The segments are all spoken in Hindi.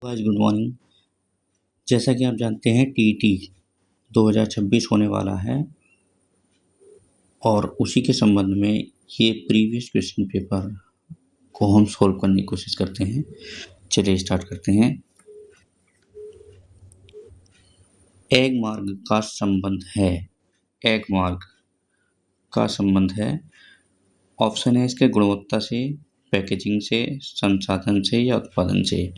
Guys good morning. जैसा कि आप जानते हैं टीईटी 2026 होने वाला है और उसी के संबंध में ये प्रीवियस क्वेश्चन पेपर को हम सॉल्व करने की कोशिश करते हैं। चलिए स्टार्ट करते हैं। एक मार्ग का संबंध है। एक मार्ग का संबंध है। ऑप्शन है इसके गुणवत्ता से, पैकेजिंग से, संसाधन से या उत्पादन से।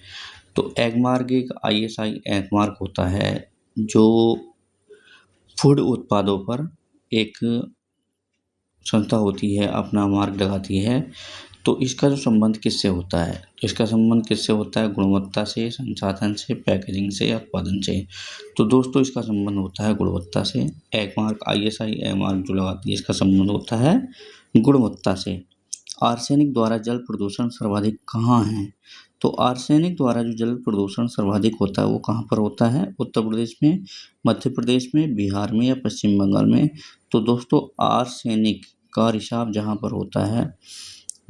तो एग मार्ग एक आईएसआई एग मार्क होता है जो फूड उत्पादों पर एक संस्था होती है, अपना मार्क लगाती है। तो इसका जो संबंध किससे होता है? तो इसका संबंध किससे होता है? गुणवत्ता से, संसाधन से, पैकेजिंग से या उत्पादन से। तो दोस्तों इसका संबंध होता है गुणवत्ता से। Egg mark ISI egg mark जो लगाती है इसका संबंध होता है गुणवत्ता से। आर्सेनिक द्वारा जल प्रदूषण सर्वाधिक कहाँ है? तो आर्सेनिक द्वारा जो जल प्रदूषण सर्वाधिक होता है वो कहाँ पर होता है? उत्तर प्रदेश में, मध्य प्रदेश में, बिहार में या पश्चिम बंगाल में। तो दोस्तों आर्सेनिक का रिसाव जहाँ पर होता है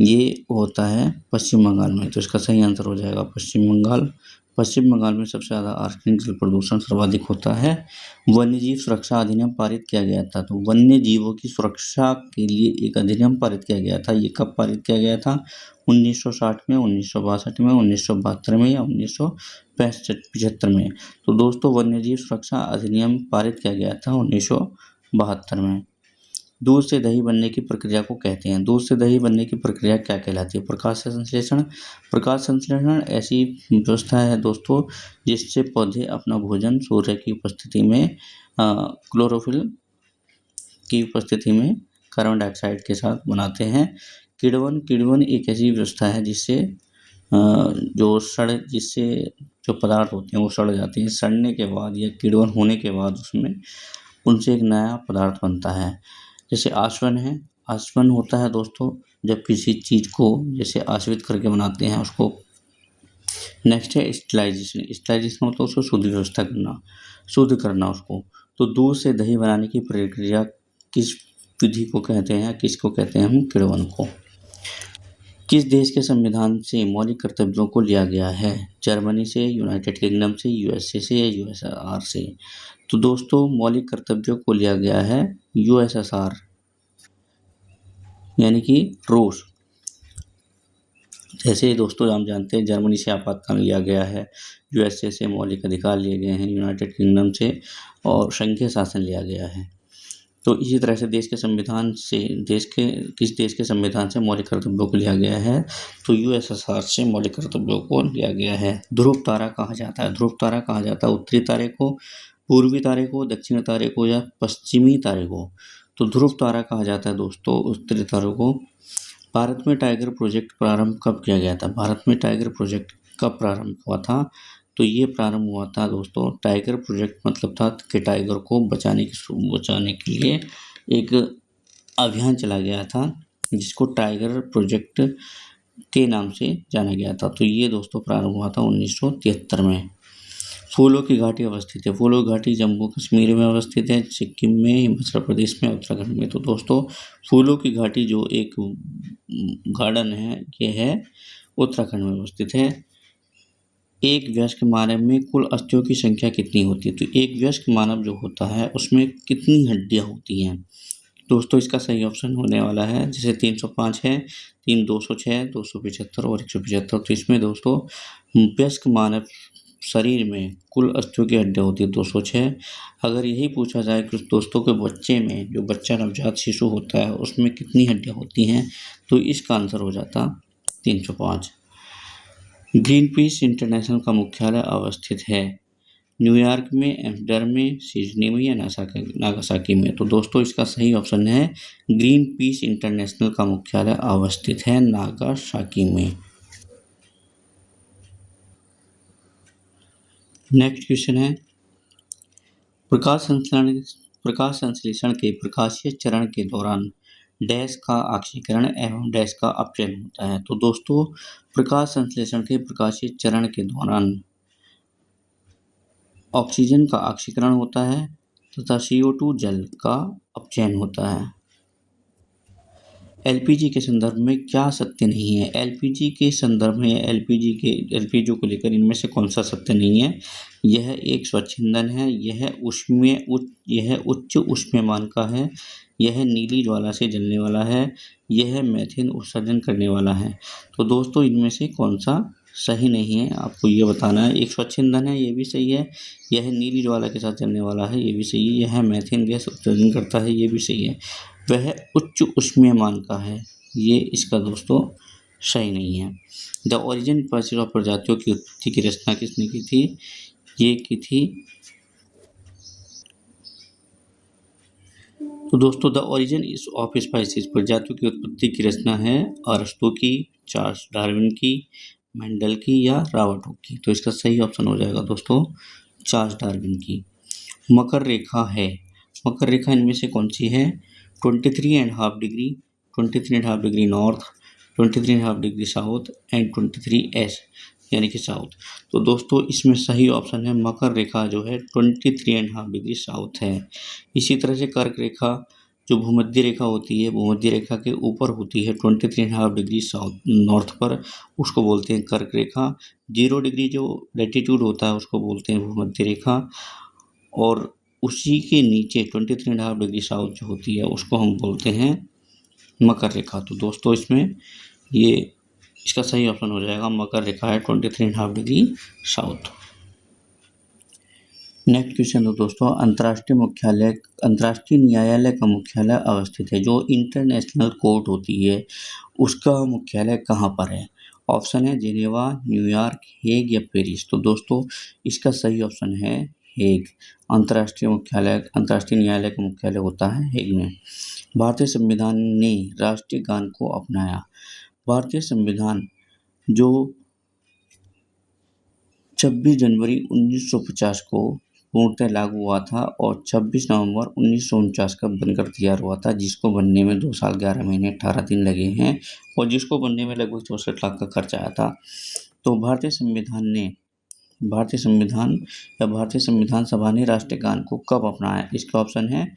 ये होता है पश्चिम बंगाल में। तो इसका सही आंसर हो जाएगा पश्चिम बंगाल। पश्चिम बंगाल में सबसे ज़्यादा आर्सेनिक जल प्रदूषण सर्वाधिक होता है। वन्यजीव सुरक्षा अधिनियम पारित किया गया था। तो वन्य जीवों की सुरक्षा के लिए एक अधिनियम पारित किया गया था। ये कब पारित किया गया था? 1960 में, 1962 में, 1972 में या 1965 में। तो दोस्तों वन्यजीव सुरक्षा अधिनियम पारित किया गया था 1972 में। दूध से दही बनने की प्रक्रिया को कहते हैं। दूध से दही बनने की प्रक्रिया क्या कहलाती है? प्रकाश संश्लेषण। प्रकाश संश्लेषण ऐसी व्यवस्था है दोस्तों जिससे पौधे अपना भोजन सूर्य की उपस्थिति में क्लोरोफिल की उपस्थिति में कार्बन डाइऑक्साइड के साथ बनाते हैं। किण्वन एक ऐसी व्यवस्था है जिससे जिससे जो पदार्थ होते हैं वो सड़ जाते हैं। सड़ने के बाद या किण्वन होने के बाद उसमें उनसे एक नया पदार्थ बनता है। जैसे आसवन है। आसवन होता है दोस्तों जब किसी चीज़ को जैसे आश्रित करके बनाते हैं उसको। नेक्स्ट है स्टरलाइजेशन। स्टरलाइजेशन मतलब उसको शुद्ध व्यवस्था करना, शुद्ध करना उसको। तो दूध से दही बनाने की प्रक्रिया किस विधि को कहते हैं? किसको कहते हैं? हम किण्वन को। किस देश के संविधान से मौलिक कर्तव्यों को लिया गया है? जर्मनी से, यूनाइटेड किंगडम से, यूएसए से या यूएसआर से। तो दोस्तों मौलिक कर्तव्यों को लिया गया है यूएसएसआर यानी कि रूस। जैसे दोस्तों हम जानते हैं जर्मनी से आपातकाल लिया गया है, यूएसए से मौलिक अधिकार लिए गए हैं, यूनाइटेड किंगडम से और संघीय शासन लिया गया है। तो इसी तरह से देश के संविधान से किस देश के संविधान से मौलिक कर्तव्यों को लिया गया है? तो यूएसएसआर से मौलिक कर्तव्यों को लिया गया है। ध्रुव तारा कहा जाता है। ध्रुव तारा कहा जाता है उत्तरी तारे को, पूर्वी तारे को, दक्षिणी तारे को या पश्चिमी तारे को। तो ध्रुव तारा कहा जाता है दोस्तों उत्तरी तारों को। भारत में टाइगर प्रोजेक्ट प्रारंभ कब किया गया था? भारत में टाइगर प्रोजेक्ट कब प्रारंभ हुआ था? तो ये प्रारंभ हुआ था दोस्तों, टाइगर प्रोजेक्ट मतलब था कि टाइगर को बचाने के लिए एक अभियान चला गया था जिसको टाइगर प्रोजेक्ट के नाम से जाना गया था। तो ये दोस्तों प्रारंभ हुआ था 1973 में। फूलों की घाटी अवस्थित है। फूलों की घाटी जम्मू कश्मीर में अवस्थित है, सिक्किम में, हिमाचल प्रदेश में, उत्तराखंड में। तो दोस्तों फूलों की घाटी जो एक गार्डन है ये है उत्तराखंड में अवस्थित है। एक वयस्क मानव में कुल अस्थियों की संख्या कितनी होती है? तो एक वयस्क मानव जो होता है उसमें कितनी हड्डियां होती हैं? दोस्तों इसका सही ऑप्शन होने वाला है जैसे 305 है, 206, 275 और 175। तो इसमें दोस्तों वयस्क मानव शरीर में कुल अस्थियों की हड्डियां होती है 206। अगर यही पूछा जाए कि दोस्तों के बच्चे में जो बच्चा नवजात शिशु होता है उसमें कितनी हड्डियां होती हैं तो इसका आंसर हो जाता 305। ग्रीन पीस इंटरनेशनल का मुख्यालय अवस्थित है न्यूयॉर्क में, एम्स्टर्डम में, सिडनी में या नागासाकी में। तो दोस्तों इसका सही ऑप्शन है ग्रीन पीस इंटरनेशनल का मुख्यालय अवस्थित है नागासाकी में। नेक्स्ट क्वेश्चन है प्रकाश संश्लेषण के प्रकाशीय चरण के दौरान डैश का ऑक्सीकरण एवं डैश का अपचयन होता है। तो दोस्तों प्रकाश संश्लेषण के प्रकाशीय चरण के दौरान ऑक्सीजन का ऑक्सीकरण होता है तथा CO2 जल का अपचयन होता है। एलपीजी के संदर्भ में क्या सत्य नहीं है? एलपीजी के संदर्भ में एलपीजी को लेकर इनमें से कौन सा सत्य नहीं है? यह एक स्वच्छ ईंधन है, यह उच्च ऊष्मामान का है, यह नीली ज्वाला से जलने वाला है, यह मीथेन उत्सर्जन करने वाला है। तो दोस्तों इनमें से कौन सा सही नहीं है आपको ये बताना है। एक स्वच्छ ईंधन है, ये भी सही है, यह नीली ज्वाला के साथ जलने वाला है, ये भी सही है, यह मीथेन गैस उत्सर्जन करता है, ये भी सही है, वह उच्च ऊष्मीयमान का है, ये इसका दोस्तों सही नहीं है। द ओरिजिन स्पीशीज ऑफ प्रजातियों की उत्पत्ति की रचना किसने की थी? ये की थी तो दोस्तों द ओरिजिन ऑफ स्पीशीज प्रजातियों की उत्पत्ति की रचना है अरस्तु की, चार्ल्स डार्विन की, मेंडल की या राबर्ट की। तो इसका सही ऑप्शन हो जाएगा दोस्तों चार्ल्स डार्विन की। मकर रेखा है, मकर रेखा इनमें से कौन सी है? 23.5 degree, 23.5 degree north, 23.5 degree south and 23 यानी कि साउथ। तो दोस्तों इसमें सही ऑप्शन है मकर रेखा जो है 23.5 डिग्री साउथ है। इसी तरह से कर्क रेखा जो भूमध्य रेखा होती है, भूमध्य रेखा के ऊपर होती है 23.5 डिग्री साउथ नॉर्थ पर, उसको बोलते हैं कर्क रेखा। 0 डिग्री जो लैटिट्यूड होता है उसको बोलते हैं भूमध्य रेखा, और उसी के नीचे 23.5 डिग्री साउथ जो होती है उसको हम बोलते हैं मकर रेखा। तो दोस्तों इसमें ये इसका सही ऑप्शन हो जाएगा मकर रेखा है 23.5 डिग्री साउथ। नेक्स्ट क्वेश्चन है दोस्तों, अंतर्राष्ट्रीय न्यायालय का मुख्यालय अवस्थित है, जो इंटरनेशनल कोर्ट होती है उसका मुख्यालय कहाँ पर है? ऑप्शन है जिनेवा, न्यूयॉर्क, हेग या पेरिस। तो दोस्तों इसका सही ऑप्शन है हेग। अंतर्राष्ट्रीय न्यायालय का मुख्यालय होता है हेग में। भारतीय संविधान ने राष्ट्रीय गान को अपनाया। भारतीय संविधान जो 26 जनवरी 1950 को पूर्णतः लागू हुआ था और 26 नवंबर 1949 का बनकर तैयार हुआ था, जिसको बनने में 2 साल 11 महीने 18 दिन लगे हैं और जिसको बनने में लगभग 64 लाख का खर्च आया था। तो भारतीय संविधान सभा ने राष्ट्रीय गान को कब अपनाया? इसका ऑप्शन है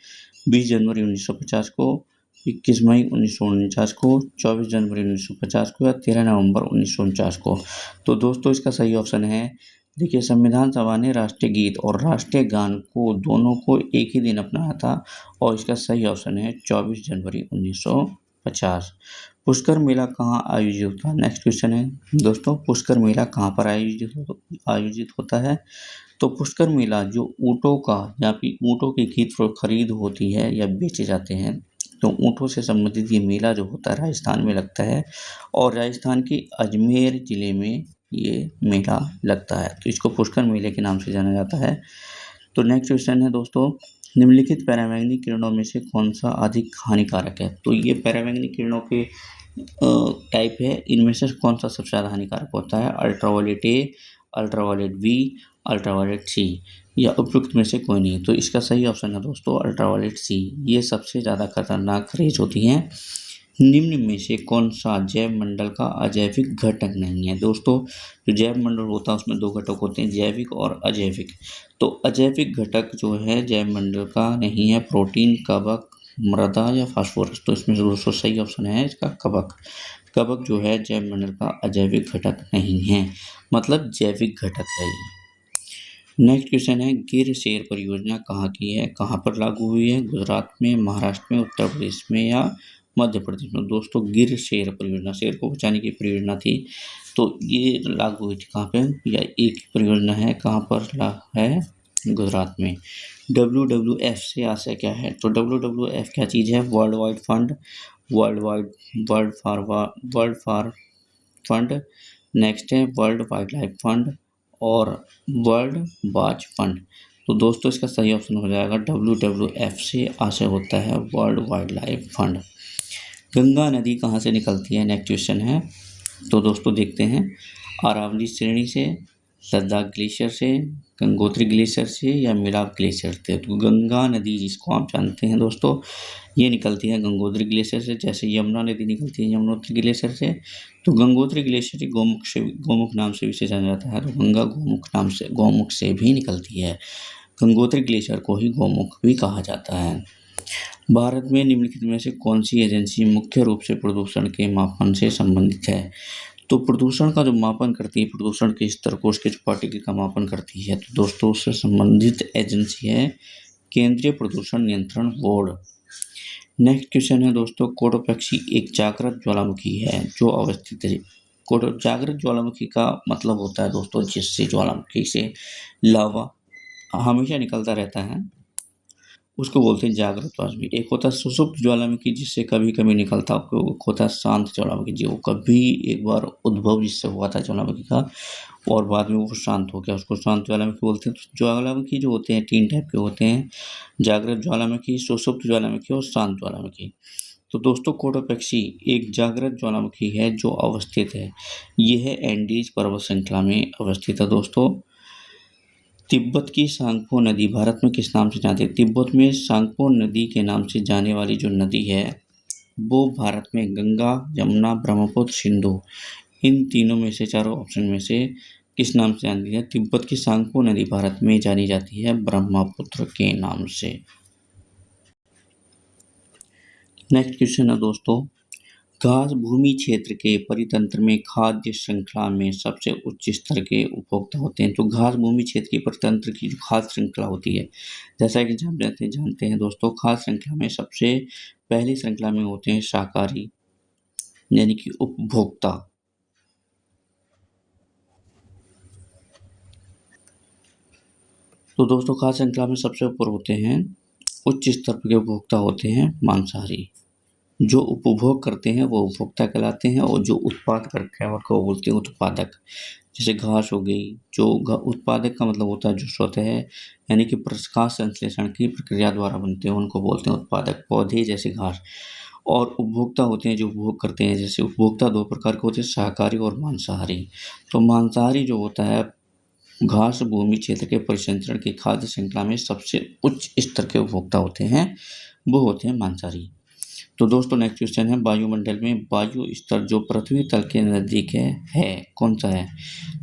20 जनवरी 1950 को, 21 मई 1949 को, 24 जनवरी 1950 को या 13 नवंबर 1949 को। तो दोस्तों इसका सही ऑप्शन है, देखिए संविधान सभा ने राष्ट्रीय गीत और राष्ट्रीय गान को दोनों को एक ही दिन अपनाया था और इसका सही ऑप्शन है 24 जनवरी 1950। पुष्कर मेला कहाँ आयोजित होता है? नेक्स्ट क्वेश्चन है दोस्तों, पुष्कर मेला कहाँ पर आयोजित होता है? तो पुष्कर मेला जो ऊँटों का या फिर ऊँटों की खरीद होती है या बेचे जाते हैं, तो ऊँटों से संबंधित ये मेला जो होता है राजस्थान में लगता है और राजस्थान के अजमेर ज़िले में ये मेला लगता है, तो इसको पुष्कर मेले के नाम से जाना जाता है। तो नेक्स्ट क्वेश्चन है दोस्तों, निम्नलिखित पराबैंगनी किरणों में से कौन सा अधिक हानिकारक है? तो ये पराबैंगनी किरणों के टाइप है, इनमें से कौन सा सबसे ज़्यादा हानिकारक होता है? Ultraviolet A, ultraviolet B, ultraviolet C या उपयुक्त में से कोई नहीं। तो इसका सही ऑप्शन है दोस्तों अल्ट्रावायलेट सी, ये सबसे ज़्यादा खतरनाक रेज होती हैं। निम्न में से कौन सा जैव मंडल का अजैविक घटक नहीं है? दोस्तों जो जैव मंडल होता है उसमें 2 घटक होते हैं, जैविक और अजैविक। तो अजैविक घटक जो है जैव मंडल का नहीं है, प्रोटीन, कवक, मृदा या फास्फोरस। तो इसमें दोस्तों सही ऑप्शन है इसका कवक। कवक जो है जैव मंडल का अजैविक घटक नहीं है, मतलब जैविक घटक है ये। नेक्स्ट क्वेश्चन है, गिर शेर परियोजना कहाँ की है, कहाँ पर लागू हुई है? गुजरात में, महाराष्ट्र में, उत्तर प्रदेश में या मध्य प्रदेश में? दोस्तों गिर शेर परियोजना, शेर को बचाने की परियोजना थी, तो ये लागू हुई थी कहाँ पे? या एक परियोजना है, कहाँ पर है? गुजरात में। WWF से आशय क्या है? तो WWF क्या चीज़ है? World wide fund, world for fund, next है वर्ल्ड वाइल्ड लाइफ फंड और वर्ल्ड वाच फंड। तो दोस्तों इसका सही ऑप्शन हो जाएगा WWF से आशय होता है world wild life fund. Ganga नदी कहाँ से निकलती है? नेक्स्ट क्वेश्चन है, तो दोस्तों देखते हैं, अरावली श्रेणी से, लद्दाख ग्लेशियर से, गंगोत्री ग्लेशियर से या मिलाप ग्लेशियर से? तो गंगा नदी जिसको आप जानते हैं दोस्तों ये निकलती है गंगोत्री ग्लेशियर से, जैसे यमुना नदी निकलती है यमुनोत्री ग्लेशियर से। तो गंगोत्री ग्लेशियर गोमुख नाम से भी जाना जाता है, तो गंगा गोमुख से भी निकलती है। गंगोत्री ग्लेशियर को ही गोमुख भी कहा जाता है। भारत में निम्नलिखित में से कौन सी एजेंसी मुख्य रूप से प्रदूषण के मापन से संबंधित है? तो प्रदूषण का जो मापन करती है, प्रदूषण के स्तर को, उसके जो पार्टिकल का मापन करती है, तो दोस्तों उससे संबंधित एजेंसी है केंद्रीय प्रदूषण नियंत्रण बोर्ड। नेक्स्ट क्वेश्चन है दोस्तों, कोटोपैक्सी एक जागृत ज्वालामुखी है जो अवस्थित है। जागृत ज्वालामुखी का मतलब होता है दोस्तों जिससे ज्वालामुखी से लावा हमेशा निकलता रहता है, उसको बोलते हैं जागृत ज्वालामुखी। एक होता है सुषुप्त ज्वालामुखी जिससे कभी कभी निकलता, एक होता है शांत ज्वालामुखी जो कभी एक बार उद्भव जिससे हुआ था ज्वालामुखी का और बाद में वो शांत हो गया, उसको शांत ज्वालामुखी बोलते हैं। तो ज्वालामुखी जो होते हैं 3 टाइप के होते हैं, जागृत ज्वालामुखी, सुषुप्त ज्वालामुखी और शांत ज्वालामुखी। तो दोस्तों कोटोपैक्सी एक जागृत ज्वालामुखी है जो अवस्थित है, यह एंडीज पर्वत श्रृंखला में अवस्थित है दोस्तों। तिब्बत की सांगपो नदी भारत में किस नाम से जाती है? तिब्बत में सांगपो नदी के नाम से जाने वाली जो नदी है वो भारत में गंगा, यमुना, ब्रह्मपुत्र, सिंधु, इन तीनों में से, चारों ऑप्शन में से किस नाम से जानी है? तिब्बत की सांगपो नदी भारत में जानी जाती है ब्रह्मपुत्र के नाम से। नेक्स्ट क्वेश्चन है दोस्तों, घास भूमि क्षेत्र के परितंत्र में खाद्य श्रृंखला में सबसे उच्च स्तर के उपभोक्ता होते हैं। तो घास भूमि क्षेत्र के परितंत्र की जो खाद्य श्रृंखला होती है, जैसा कि हम जानते हैं दोस्तों, खाद्य श्रृंखला में सबसे पहली श्रृंखला में होते हैं शाकाहारी यानी कि उपभोक्ता। तो दोस्तों खाद्य श्रृंखला में सबसे ऊपर होते हैं, उच्च स्तर के उपभोक्ता होते हैं मांसाहारी। जो उपभोग करते हैं वो उपभोक्ता कहलाते हैं और जो उत्पाद करते हैं उनको बोलते हैं उत्पादक। जैसे घास हो गई, जो उत्पादक का मतलब होता है जो स्वतः है यानी कि प्रकाश संश्लेषण की प्रक्रिया द्वारा बनते हैं, उनको बोलते हैं उत्पादक। पौधे जैसे घास, और उपभोक्ता होते हैं जो उपभोग करते हैं। जैसे उपभोक्ता 2 प्रकार के होते हैं, शाकाहारी और मांसाहारी। तो मांसाहारी जो होता है घास भूमि क्षेत्र के परिसंचरण की खाद्य श्रृंखला में सबसे उच्च स्तर के उपभोक्ता होते हैं, वो होते हैं मांसाहारी। तो दोस्तों नेक्स्ट क्वेश्चन है, वायुमंडल में वायु स्तर जो पृथ्वी तल के नज़दीक है कौन सा है?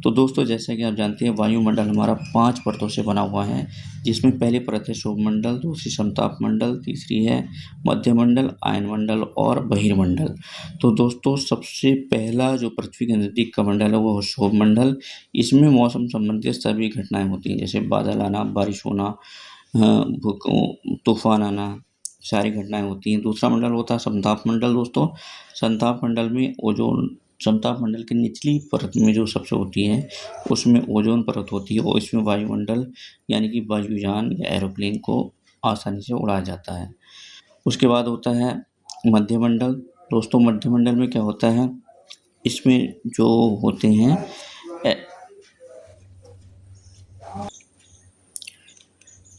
तो दोस्तों जैसा कि आप जानते हैं वायुमंडल हमारा 5 परतों से बना हुआ है, जिसमें पहली परत है शुभमंडल, दूसरी समताप मंडल, तीसरी है मध्यमंडल, आयनमंडल और बहिर्मंडल। तो दोस्तों सबसे पहला जो पृथ्वी के नज़दीक का मंडल है वो है शुभमंडल। इसमें मौसम संबंधित सभी घटनाएं होती हैं, जैसे बादल आना, बारिश होना, तूफान आना, सारी घटनाएं होती हैं। दूसरा मंडल होता है समताप मंडल दोस्तों। समताप मंडल में ओजोन, समताप मंडल की निचली परत में जो सबसे होती है उसमें ओजोन परत होती है और इसमें वायुमंडल यानी कि वायुयान या एरोप्लेन को आसानी से उड़ाया जाता है। उसके बाद होता है मध्यमंडल। दोस्तों मध्यमंडल में क्या होता है, इसमें जो होते हैं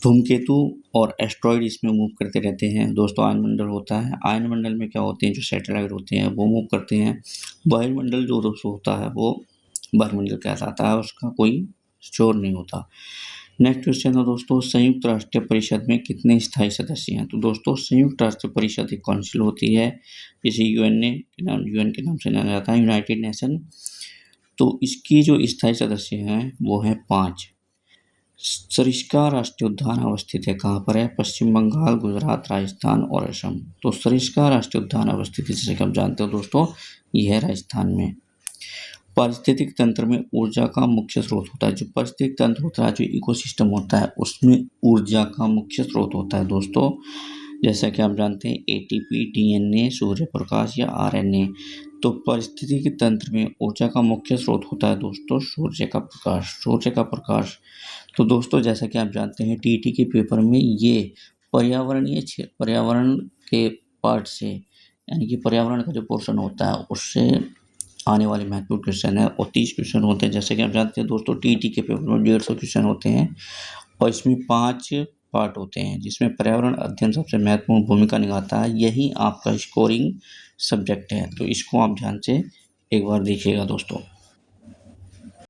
धूमकेतु और एस्ट्रॉइड इसमें मूव करते रहते हैं। दोस्तों आयनमंडल होता है, आयनमंडल में क्या होते हैं जो सैटेलाइट होते हैं वो मूव करते हैं। वायुमंडल जो दोस्तों होता है वो वायुमंडल कहलाता है, उसका कोई शोर नहीं होता। नेक्स्ट क्वेश्चन है दोस्तों, संयुक्त राष्ट्र परिषद में कितने स्थायी सदस्य हैं? तो दोस्तों संयुक्त राष्ट्र परिषद एक काउंसिल होती है, जिसे यूएन के नाम से जाना जाता है, यूनाइटेड नेशन। तो इसकी जो स्थायी सदस्य हैं वो हैं 5। सरिस्का राष्ट्रीय उद्यान अवस्थित है कहाँ पर है? पश्चिम बंगाल, गुजरात, राजस्थान और असम। तो सरिस्का राष्ट्रीय उद्यान अवस्थित है, जैसे कि आप जानते हो दोस्तों यह है राजस्थान में। पारिस्थितिक तंत्र में ऊर्जा का मुख्य स्रोत होता है, जो पारिस्थितिक तंत्र होता है, जो इकोसिस्टम होता है, उसमें ऊर्जा का मुख्य स्रोत होता है दोस्तों। जैसा कि आप जानते हैं एटीपी, डीएनए, सूर्य प्रकाश या आरएनए। तो पारिस्थितिकी तंत्र में ऊर्जा का मुख्य स्रोत होता है दोस्तों सूर्य का प्रकाश, सूर्य का प्रकाश। तो दोस्तों जैसा कि आप जानते हैं टीईटी के पेपर में ये पर्यावरण के पार्ट से यानी कि पर्यावरण का जो पोर्शन होता है उससे आने वाले महत्वपूर्ण क्वेश्चन है, और 30 क्वेश्चन होते हैं। जैसे कि आप जानते हैं दोस्तों टीईटी के पेपर में 150 क्वेश्चन होते हैं और इसमें 5 पार्ट होते हैं, जिसमें पर्यावरण अध्ययन सबसे महत्वपूर्ण भूमिका निभाता है। यही आपका स्कोरिंग सब्जेक्ट है, तो इसको आप ध्यान से एक बार देखिएगा दोस्तों।